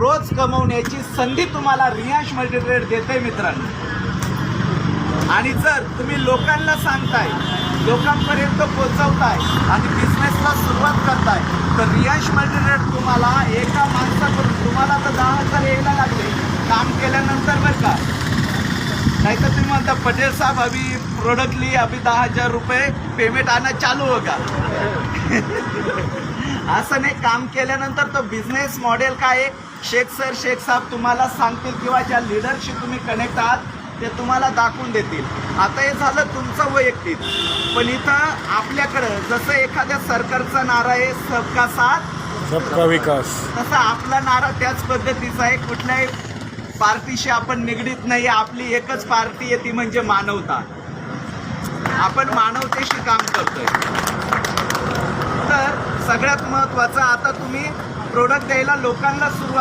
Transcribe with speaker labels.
Speaker 1: रोज कमवण्याची संधी तुम्हाला रियांश मल्टीट्रेड देते मित्रांनो. आणि जर तुम्ही लोकांना सांगताय, लोकांपर्यंत पोहोचवताय आणि बिझनेसला सुरुवात करताय, तर रियांश मल्टीट्रेड तुम्हाला एका माणसाकडून तुम्हाला तर 10,000 यायला लागले काम केल्यानंतर बरं का. नाहीतर तुम्ही म्हणता पटेल साहब अभी प्रोडक्ट लिए अभी 10,000 रुपये पेमेंट आना चालू होगा. असं नाही, काम केल्यानंतर तो बिझनेस मॉडेल काय आहे शेख साहेब तुम्हाला सांगतील किंवा ज्या लीडरशी तुम्ही कनेक्ट आहात ते तुम्हाला दाखवून देतील. आता हे झालं तुमचं वैयक्तिक, पण इथं आपल्याकडं जसं एखाद्या सरकारचा नारा आहे सबका साथ
Speaker 2: सबका विकास,
Speaker 1: तसा आपला नारा त्याच पद्धतीचा आहे. कुठल्याही पार्टीशी आपण निगडीत नाही, आपली एकच पार्टी आहे ती म्हणजे मानवता. आपण मानवतेशी काम करतोय. तर सगळ्यात महत्त्वाचं आता तुम्ही प्रोडक्ट द्यायला लोकांना सुरुवात